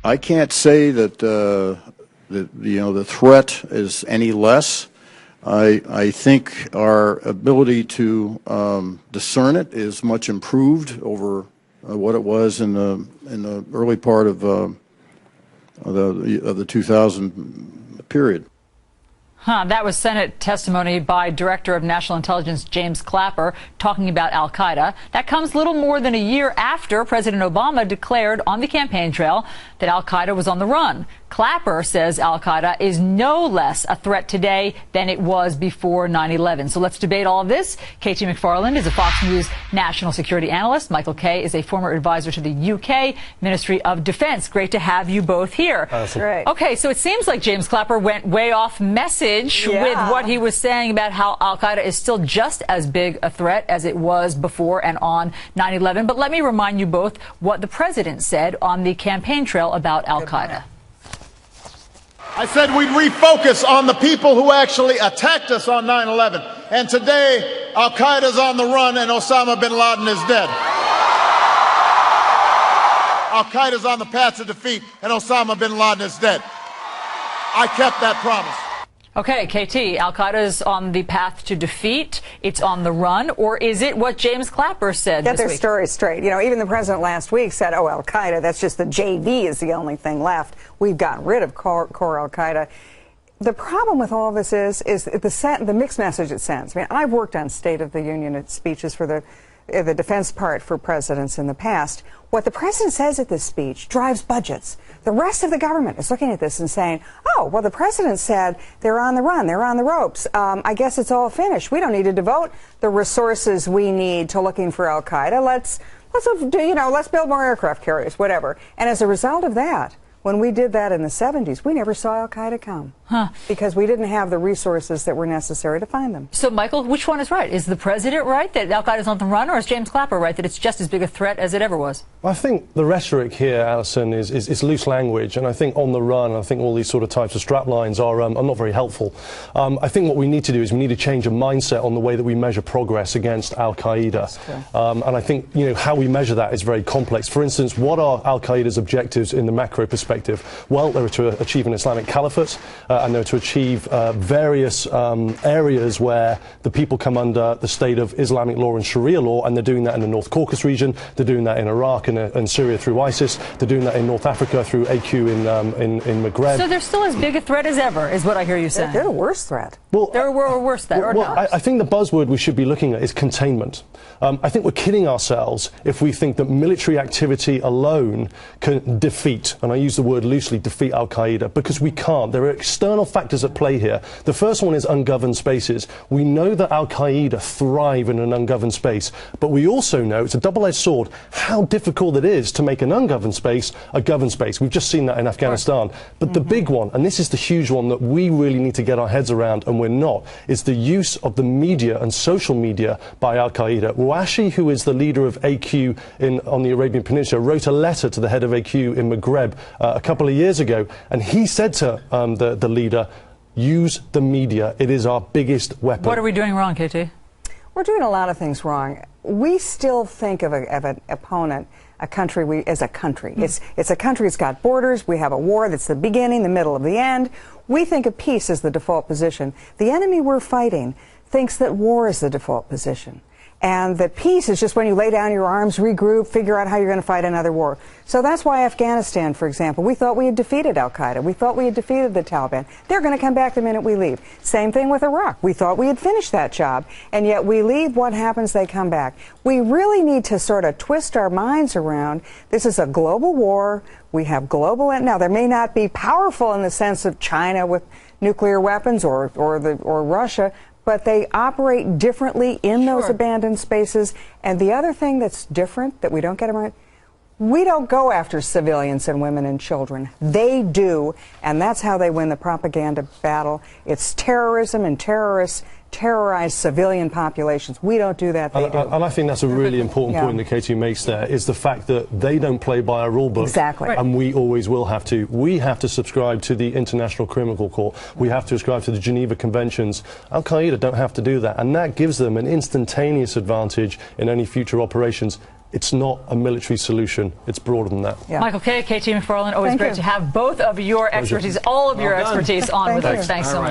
I can't say that the threat is any less. I think our ability to discern it is much improved over what it was in the early part of the 2000 period. That was Senate testimony by Director of National Intelligence James Clapper talking about al-Qaeda. That comes little more than a year after President Obama declared on the campaign trail that al-Qaeda was on the run. Clapper says al-Qaeda is no less a threat today than it was before 9/11. So let's debate all of this. KT McFarland is a Fox News national security analyst. Michael Kay is a former advisor to the UK Ministry of Defense. Great to have you both here. Great. Okay, so it seems like James Clapper went way off message with what he was saying about how al-Qaeda is still just as big a threat as it was before and on 9/11. But let me remind you both what the president said on the campaign trail about al-Qaeda. I said we'd refocus on the people who actually attacked us on 9/11. And today, al-Qaeda's on the run and Osama bin Laden is dead. Al-Qaeda's on the path to defeat and Osama bin Laden is dead. I kept that promise. Okay, KT, al-Qaeda's on the path to defeat, it's on the run, or is it what James Clapper said Get this their week? story straight. You know, even the president last week said, oh, al-Qaeda, that's just the JV is the only thing left. We've gotten rid of core al-Qaeda. The problem with all this is the mixed message it sends. I mean, I've worked on State of the Union speeches for the defense part for presidents in the past. What the president says at this speech drives budgets. The rest of the government is looking at this and saying, oh, well, the president said they're on the run, they're on the ropes. I guess it's all finished. We don't need to devote the resources we need to looking for al-Qaeda. Let's build more aircraft carriers, whatever. And as a result of that, when we did that in the 70s, we never saw al-Qaeda come because we didn't have the resources that were necessary to find them. So, Michael, which one is right? Is the president right that al-Qaeda's on the run, or is James Clapper right that it's just as big a threat as it ever was? Well, I think the rhetoric here, Alison, is loose language, and I think on the run, I think all these sort of types of strap lines are not very helpful. I think what we need to do is we need to change a mindset on the way that we measure progress against al-Qaeda. And I think, you know, how we measure that is very complex. For instance, what are al-Qaeda's objectives in the macro perspective? Well, they're to achieve an Islamic caliphate, and they're to achieve various areas where the people come under the state of Islamic law and Sharia law, and they're doing that in the North Caucasus region, they're doing that in Iraq and Syria through ISIS, they're doing that in North Africa through AQ in Maghreb. So they're still as big a threat as ever, is what I hear you saying. They're a worse threat. Well, they're a worse threat, or not? I think the buzzword we should be looking at is containment. I think we're kidding ourselves if we think that military activity alone can defeat, and I use the word loosely, defeat al-Qaeda, because we can't. There are external factors at play here. The first one is ungoverned spaces. We know that al-Qaeda thrive in an ungoverned space, but we also know, it's a double-edged sword, how difficult it is to make an ungoverned space a governed space. We've just seen that in Afghanistan. But the big one, and this is the huge one that we really need to get our heads around, and we're not, is the use of the media and social media by al-Qaeda. Washi, who is the leader of AQ on the Arabian Peninsula, wrote a letter to the head of AQ in Maghreb a couple of years ago, and he said to the leader, use the media. It is our biggest weapon. What are we doing wrong, KT? We're doing a lot of things wrong. We still think of an opponent, a country, as a country. It's a country that's got borders. We have a war that's the beginning, the middle, of the end. We think of peace as the default position. The enemy we're fighting thinks that war is the default position, and that peace is just when you lay down your arms, regroup, figure out how you're going to fight another war. So that's why Afghanistan, for example, we thought we had defeated al-Qaeda. We thought we had defeated the Taliban. They're going to come back the minute we leave. Same thing with Iraq. We thought we had finished that job, and yet we leave, what happens? They come back. We really need to sort of twist our minds around. This is a global war. We have global, now there may not be powerful in the sense of China with nuclear weapons or Russia, but they operate differently in those abandoned spaces. And the other thing that's different that we don't get around, we don't go after civilians and women and children. They do, and that's how they win the propaganda battle. It's terrorism, and terrorists terrorize civilian populations. We don't do that, they do. And I think that's a really important point that Katie makes there, is the fact that they don't play by our rule book. Exactly. And we always will have to. We have to subscribe to the International Criminal Court. We have to subscribe to the Geneva Conventions. Al-Qaeda don't have to do that, and that gives them an instantaneous advantage in any future operations. It's not a military solution. It's broader than that. Yeah. Michael Kay, KT McFarland, always Thank great you. to have both of your expertise, all of your expertise on with us. Thanks so much.